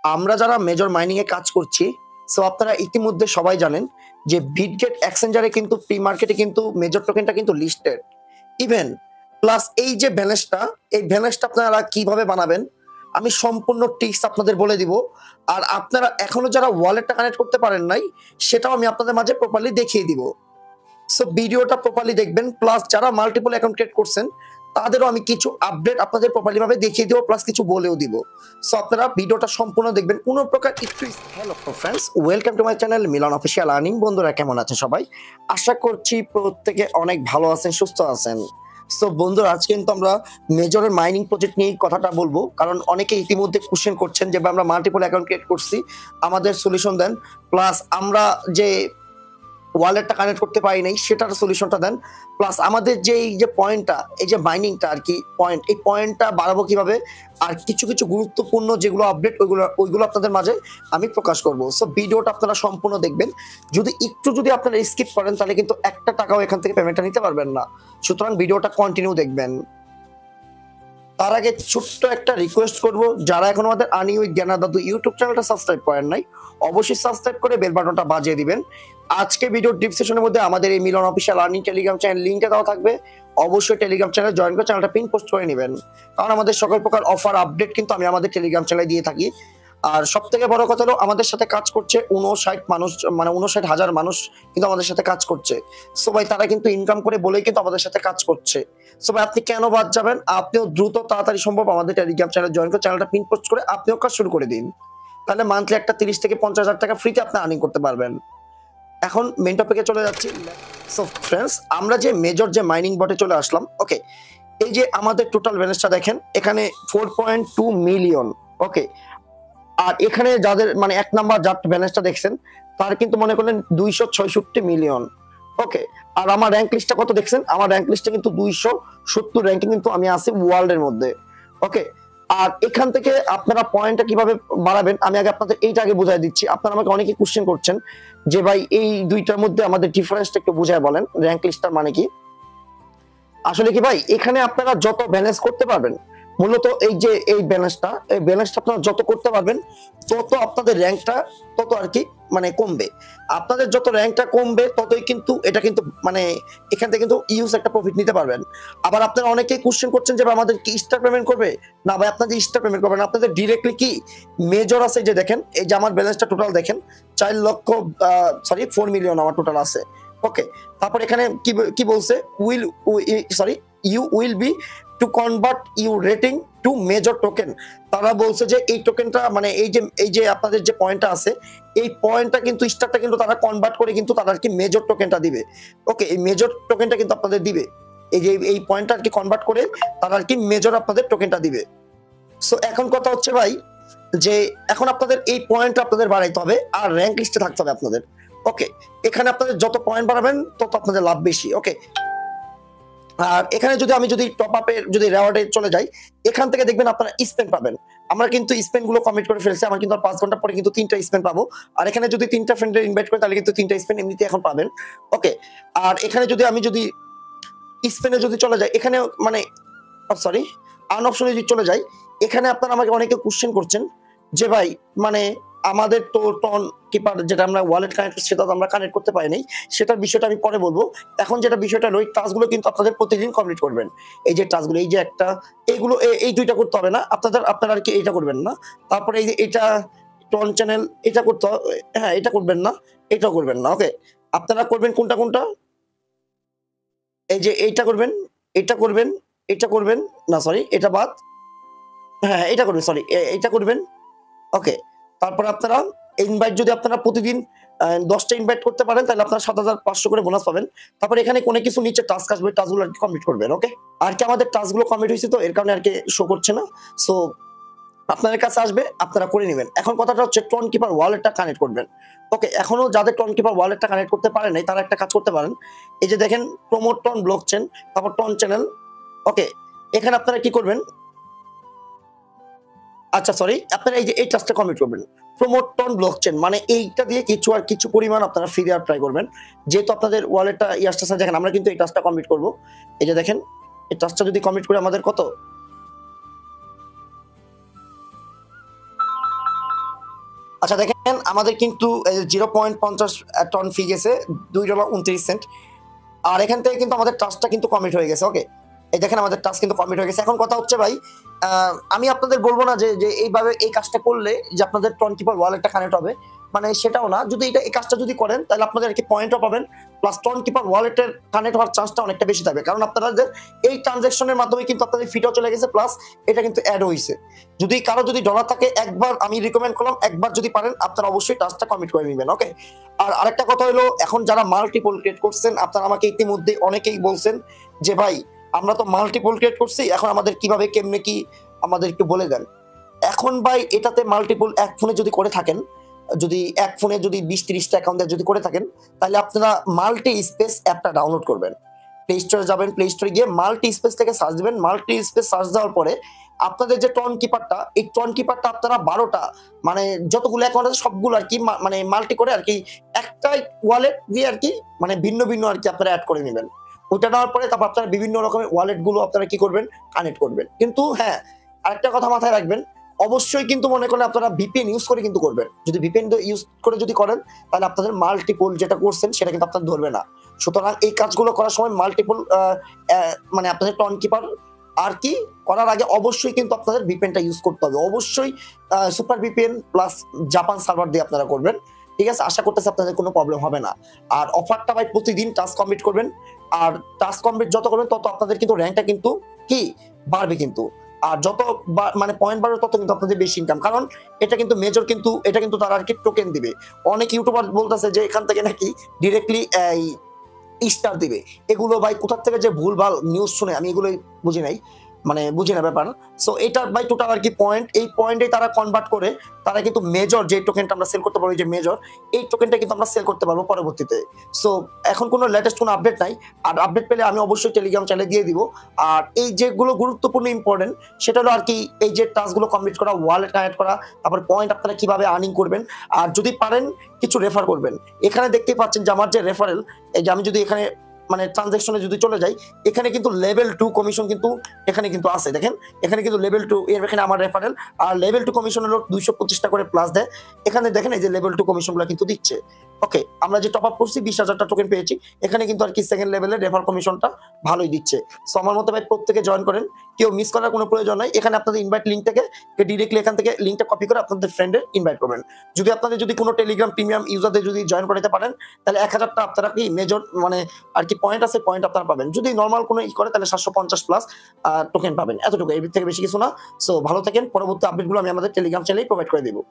আমরা যারা major mining এ কাজ করছি, সো আপনারা ইতিমধ্যে সবাই জানেন যে বিটগেট এক্সচেঞ্জারে কিন্তু প্রি মার্কেটে কিন্তু মেজর টোকেনটা কিন্তু লিস্টেড। ইভেন প্লাস এই যে ব্যালেন্সটা, এই ব্যালেন্সটা আপনারা কিভাবে বানাবেন আমি সম্পূর্ণ টিপস আপনাদের বলে দিব। আর আপনারা এখনো যারা ওয়ালেটটা কানেক্ট করতে পারেন নাই, সেটাও আমি আপনাদের মাঝে প্রপারলি দেখিয়ে দিব। সো ভিডিওটা প্রপারলি দেখবেন, প্লাস যারা মাল্টিপল অ্যাকাউন্ট ক্রিয়েট করছেন তাদেরও আমি কিছু আপডেট আপনাদের প্রপারলি ভাবে দেখিয়ে দিব, প্লাস কিছু বলেও দিব। সো আপনারা ভিডিওটা সম্পূর্ণ দেখবেন, কোনো প্রকার একটু। Hello friends, welcome to my channel Milan official earning. বন্ধুরা কেমন আছেন সবাই? আশা করছি প্রত্যেকে অনেক ভালো আছেন, সুস্থ আছেন। সো বন্ধুরা, আজকে কিন্তু আমরা মেজরের মাইনিং প্রজেক্ট নিয়ে কথাটা বলবো, কারণ অনেকে ইতিমধ্যে কোশ্চেন করছেন যে আমরা মাল্টিপল অ্যাকাউন্ট ক্রিয়েট করছি, আমাদের সলিউশন দেন, প্লাস আমরা যে ওয়ালেটটা কানেক্ট করতে পারি নাই সেটার সলিউশনটা দেন, প্লাস আমাদের যে এই যে পয়েন্টটা, এই যে মাইনিংটা আর কি পয়েন্ট, এই পয়েন্টটা বাড়াবো কিভাবে, আর কিছু কিছু গুরুত্বপূর্ণ যেগুলো আপডেট ওইগুলো আপনাদের মাঝে আমি প্রকাশ করব। সো ভিডিওটা আপনারা সম্পূর্ণ দেখবেন। যদি আপনারা স্কিপ করেন তাহলে কিন্তু একটা টাকাও এখান থেকে পেমেন্টটা নিতে পারবেন না। সুতরাং ভিডিওটা কন্টিনিউ দেখবেন। তার আগে ছোট্ট একটা রিকোয়েস্ট করব, যারা এখন আমাদের আর্নিং উইথ জ্ঞানা দাদু ইউটিউব চ্যানেলটা সাবস্ক্রাইব করেন নাই, অবশ্যই সাবস্ক্রাইব করে বেল বাটনটা বাজিয়ে দিবেন। আজকে ভিডিওর ডিসক্রিপশনের মধ্যে আমাদের এই মিলন অফিসিয়াল আর্নিং টেলিগ্রাম চ্যানেল লিংকটা দেওয়া থাকবে। অবশ্যই টেলিগ্রাম চ্যানেল জয়েন করে চ্যানেলটা পিন পোস্ট করে নেবেন, কারণ আমাদের সকল প্রকার অফার আপডেট কিন্তু আমি আমাদের টেলিগ্রাম চ্যানেলে দিয়ে থাকি। আর সব থেকে বড় কথা হলো, আমাদের সাথে কাজ করছে 59 মানুষ, মানে 59,000 মানুষ কিন্তু আমাদের সাথে কাজ করছে। সো ভাই, তারা কিন্তু ইনকাম করে বলেই কিন্তু আমাদের সাথে কাজ করছে। সো ভাই, আপনি কেন বাদ যাবেন? আপনিও দ্রুত তাড়াতাড়ি সম্ভব আমাদের টেলিগ্রাম চ্যানেল জয়েন করে চ্যানেলটা পিন পোস্ট করে আপনিও কাজ শুরু করে দিন। তাহলে মান্থলি একটা 30 থেকে 50,000 টাকা ফ্রিতে আপনি আর্নিং করতে পারবেন। এখন মেইন টপিকে চলে যাচ্ছি। সো ফ্রেন্ডস, আমরা যে মেজর যে মাইনিং বটে চলে আসলাম। ওকে, এই যে আমাদের টোটাল ব্যালেন্সটা দেখেন, এখানে 4.2 মিলিয়ন। ওকে, আর এখানে যাদের মানে এক নাম্বার যার ব্যালেন্সটা দেখছেন তার কিন্তু মনে করলেন 266 মিলিয়ন। ওকে, আর আমার র্যাঙ্ক লিস্টটা কত দেখছেন? আমার র্যাঙ্ক লিস্টে কিন্তু 270 র্যাঙ্কিং কিন্তু আমি আছি ওয়ার্ল্ডের মধ্যে। ওকে, আর এখান থেকে আপনারা পয়েন্টটা কিভাবে বাড়াবেন আমি আগে আপনাদের এইটা আগে বুঝাই দিচ্ছি। আপনারা আমাকে অনেকে কোশ্চেন করছেন যে ভাই এই দুইটার মধ্যে আমাদের ডিফারেন্সটা একটু বুঝায় বলেন, র্যাঙ্ক লিস্টটার মানে কি। আসলে কি ভাই, এখানে আপনারা যত ব্যালেন্স করতে পারবেন, মূলত এই যে এই ব্যালেন্সটা আপনারা যত করতে পারবেন তত আপনাদের র্যাঙ্কটা তত আর কি মানে কমবে। আপনাদের যত র্যাঙ্কটা কমবে ততই কিন্তু এটা কিন্তু মানে এখান থেকে কিন্তু ইউজ একটা প্রফিট নিতে পারবেন। আবার আপনারা অনেকেই কোশ্চেন করছেন যে আমাদের কি স্টার পেমেন্ট করবে? না ভাই, আপনাদের স্টার পেমেন্ট করবেন না, আপনাদের ডিরেক্টলি কি মেজর আছে। যে দেখেন, এই যে আমার ব্যালেন্সটা টোটাল দেখেন 4 মিলিয়ন আমার টোটাল আছে। ওকে, তারপর এখানে কি বলছে, you will be to convert you rating to major token. তারা বলছে যে এই টোকেনটা মানে এই যে আপনাদের যে পয়েন্টটা আছে, এই পয়েন্টটা কিন্তু স্টারটা কিন্তু তারা কনভার্ট করে কিন্তু তারা কি মেজর টোকেনটা দিবে। ওকে, এই মেজর টোকেনটা কিন্তু আপনাদের দিবে, এই যে এই পয়েন্টটা আর কি কনভার্ট করে তারা আর কি মেজর আপনাদের টোকেনটা দিবে। সো এখন কথা হচ্ছে ভাই, যে এখন আপনাদের এই পয়েন্টটা আপনাদের বাড়াইতে হবে আর র্যাঙ্ক লিস্টে থাকতে হবে আপনাদের। ওকে, এখানে আপনাদের যত পয়েন্ট বাড়াবেন তত আপনাদের লাভ বেশি। ওকে, আর এখানে আমি যদি টপ আপের যদি রেওয়ার্ডে চলে যাই, এখান থেকে দেখবেন আপনারা স্পেন পাবেন। আমরা কিন্তু স্পেন গুলো কমিট করে ফেলছি, আমার কিন্তু 5 ঘন্টা পরে কিন্তু 3টা স্পেন পাবো। আর এখানে যদি 3টা ফ্রেন্ডের ইনভাইট করি তাহলে কিন্তু 3টা স্পেন এমনিতে এখন পাবেন। ওকে, আর এখানে আমি যদি স্পেনে চলে যাই, এখানে মানে আর্ন অপশনে যদি চলে যাই, এখানে আপনারা আমাকে অনেকে কোশ্চেন করছেন যে ভাই মানে আমাদের তো টন কিপার যেটা আমরা ওয়ালেট কানেক্ট সেটা তো আমরা কানেক্ট করতে পারি নাই, সেটার বিষয়টা আমি পরে বলবো। এখন যেটা বিষয়টা ওই টাস্কগুলো কিন্তু আপনাদের প্রতিদিন কমপ্লিট করবেন। এই যে টাস্কগুলো, এই যে একটা এইগুলো এই দুইটা করতে হবে না আপনারা আর কি এইটা করবেন না। তারপরে এই যে এটা টন চ্যানেল এটা করতে হবে, হ্যাঁ এটা করবেন না, এটাও করবেন না। ওকে, আপনারা করবেন কোনটা এই যে এইটা করবেন, এটা করবেন, এটা করবেন না, এটা বাদ, হ্যাঁ এটা করবেন, এটা করবেন। ওকে, তারপর আপনারা ইনভাইট যদি আপনারা প্রতিদিন 10টা ইনভাইট করতে পারেন তাহলে আপনারা 7,500 করে বোনাস পাবেন। তারপর এখানে কোনো কিছু নিচে টাস্ক আসবে, টাস্কগুলো কমপ্লিট করবেন। ওকে, আর কি আমাদের টাস্কগুলো কমপ্লিট হয়েছে তো এর কারণে আর কি শো করছে না। সো আপনাদের কাছে আসবে, আপনারা করে নেবেন। এখন কথাটা হচ্ছে টন কিপার ওয়ালেটটা কানেক্ট করবেন। ওকে, এখনো যাদের টন কিপার ওয়ালেটটা কানেক্ট করতে পারেন নাই তারা একটা কাজ করতে পারেন। এই যে দেখেন প্রমোট টন ব্লকচেন, তারপর টন চ্যানেল। ওকে, এখানে আপনারা কি করবেন, আপনারা এই যে এই টাস্কটা কমপ্লিট করবেন, প্রমোট টন ব্লকচেন, মানে এইটা দিয়ে কিছু পরিমাণ আপনারা ফ্রি দেওয়ার ট্রাই করবেন। যেহেতু আপনাদের ওয়ালেটটা ইয়াসটা দেখেন, আমরা কিন্তু এই টাস্কটা কমপ্লিট করব। এই যে দেখেন, এই টাস্কটা যদি কমপ্লিট করে আমাদের কত আচ্ছা দেখেন আমাদের কিন্তু 0.50 টন ফি গেছে $2.29। আর এখান থেকে কিন্তু আমাদের টাস্কটা কিন্তু কমিট হয়ে গেছে। ওকে, এই দেখেন আমাদের টাস্ক কিন্তু কমিট হয়ে গেছে। এখন কথা হচ্ছে ভাই, আমি আপনাদের বলবো না যে এইভাবে এই কাজটা করলে যে আপনাদের টন কিপার ওয়ালেটটা কানেক্ট হবে, মানে সেটাও না। যদি এটা এই কাজটা যদি করেন তাহলে আপনাদের আর কি পয়েন্টও পাবেন, প্লাস টন কিপার ওয়ালেটের কানেক্ট হওয়ার চান্সটা অনেকটা বেশি থাকবে, কারণ আপনাদের এই ট্রানজাকশনের মাধ্যমে কিন্তু আপনাদের ফিটাও চলে গেছে, প্লাস এটা কিন্তু অ্যাড হয়েছে। যদি কারো যদি ডলার থাকে, একবার আমি রিকমেন্ড করলাম, একবার যদি পারেন আপনারা অবশ্যই টাস্কটা কমিট করে নেবেন। ওকে, আর আরেকটা কথা হলো, এখন যারা মাল্টিপল ক্রিয়েট করছেন আপনারা আমাকে ইতিমধ্যে অনেকেই বলছেন যে ভাই আমরা তো মাল্টিপল ক্রিয়েট করছি, এখন আমাদের কিভাবে কেমনে কি আমাদের একটু বলে দেন। এখন ভাই এটাতে মাল্টিপল এক ফোনে যদি করে থাকেন, যদি এক ফোনে যদি 20-30টা অ্যাকাউন্ট যদি করে থাকেন, তাহলে আপনারা মাল্টি স্পেস অ্যাপটা ডাউনলোড করবেন। প্লে স্টোরে যাবেন, প্লে স্টোরে গিয়ে মাল্টি স্পেস থেকে সার্চ দিবেন। মাল্টি স্পেস সার্চ দেওয়ার পরে আপনাদের যে টন কিপারটা, এই টন কিপারটা আপনারা 12টা মানে যতগুলো অ্যাকাউন্ট আছে সবগুলো আর কি মানে মাল্টি করে আর কি একটা ওয়ালেট দিয়ে আর কি মানে ভিন্ন ভিন্ন আর কি আপনারা অ্যাড করে নেবেন। ওটা নেওয়ার পরে তারপর আপনারা বিভিন্ন রকমের ওয়ালেট গুলো আপনারা কি করবেন, কানেক্ট করবেন। কিন্তু হ্যাঁ, আরেকটা কথা মাথায় রাখবেন, অবশ্যই কিন্তু মনে করেন আপনারা ভিপিএন ইউজ করে কিন্তু করবেন। যদি ভিপিএন ইউজ করে যদি করেন তাহলে আপনাদের মাল্টিপল যেটা করছেন সেটা কিন্তু আপনার ধরবে না। সুতরাং এই কাজগুলো করার সময় মাল্টিপল মানে আপনাদের টন কিপার আর কি করার আগে অবশ্যই কিন্তু আপনাদের ভিপিএনটা ইউজ করতে হবে। অবশ্যই super VPN plus Japan server দিয়ে আপনারা করবেন। ঠিক আছে, আশা করতেছি আপনাদের কোনো প্রবলেম হবে না। আর অফারটা ভাই প্রতিদিন টাস্ক কমপ্লিট করবেন, আর টাস্ক কমপ্লিট যত করবেন তত আপনাদের কিন্তু র্যাঙ্কটা কিন্তু কি বাড়বে কিন্তু। আর যত মানে পয়েন্ট বাড়বে তত কিন্তু আপনাদের বেশি ইনকাম, কারণ এটা কিন্তু মেজর, কিন্তু এটা কিন্তু তারা আর কি টোকেন দিবে। অনেক ইউটিউবার বলতেছে যে এখান থেকে নাকি ডিরেক্টলি এই স্টার দিবে। এগুলো ভাই কোথা থেকে যে ভুলভাল নিউজ শুনে আমি এগুলোই বুঝি নাই, মানে বুঝি না ব্যাপার। সো এটা ভাই টোটাল আর কি পয়েন্ট, এই পয়েন্টে তারা কনভার্ট করে তারা কিন্তু মেজর যে টোকেনটা আমরা সেল করতে পারবো, যে মেজর এই টোকেনটা কিন্তু আমরা সেল করতে পারবো পরবর্তীতে। সো এখন কোনো লেটেস্ট কোনো আপডেট নাই, আর আপডেট পেলে আমি অবশ্যই টেলিগ্রাম চ্যানেলে দিয়ে দিব। আর এই যেগুলো গুরুত্বপূর্ণ ইম্পর্টেন্ট সেটা হলো আর কি এই যে টাস্কগুলো কমপ্লিট করা, ওয়ালেট কানেক্ট করা, তারপর পয়েন্ট আপনারা কিভাবে আর্নিং করবেন, আর যদি পারেন কিছু রেফার করবেন। এখানে দেখতেই পাচ্ছেন যে আমার যে রেফারেল, এই যে আমি যদি এখানে মানে ট্রানজাকশনে যদি চলে যাই, এখানে কিন্তু লেভেল 2 কমিশন কিন্তু এখানে কিন্তু আছে। দেখেন এখানে কিন্তু লেভেল 2 এর এখানে আমার রেফারেল, আর লেভেল 2 কমিশন হলো 225 টাকা করে প্লাস দেয়। এখানে দেখেন এই যে লেভেল 2 কমিশনগুলো কিন্তু দিচ্ছে। ওকে, আমরা যে টপ আপ করছি 20,000টা টোকেন পেয়েছি, এখানে কিন্তু আর কি সেকেন্ড লেভেলের রেফার কমিশনটা ভালোই দিচ্ছে। সো আমার মতে ভাই প্রত্যেকে জয়েন করেন, কেউ মিস করার কোনো প্রয়োজন নাই। এখানে আপনাদের ইনভাইট লিঙ্ক থেকে ডিরেক্টলি এখান থেকে লিঙ্কটা কপি করে আপনাদের ফ্রেন্ডের ইনভাইট করবেন। যদি আপনাদের যদি কোনো টেলিগ্রাম প্রিমিয়াম ইউজারদের যদি জয়েন করাতে পারেন তাহলে 1000টা আপনারা কি মেজর মানে আর কি পয়েন্ট আছে, পয়েন্ট আপনারা পাবেন। যদি নরমাল কোনো করে তাহলে 750 প্লাস টোকেন পাবেন, এতটুকু, এর থেকে বেশি কিছু না। সো ভালো থাকেন, পরবর্তী আপডেটগুলো আমি আমাদের টেলিগ্রাম চ্যানেলে প্রোভাইড করে দেবো।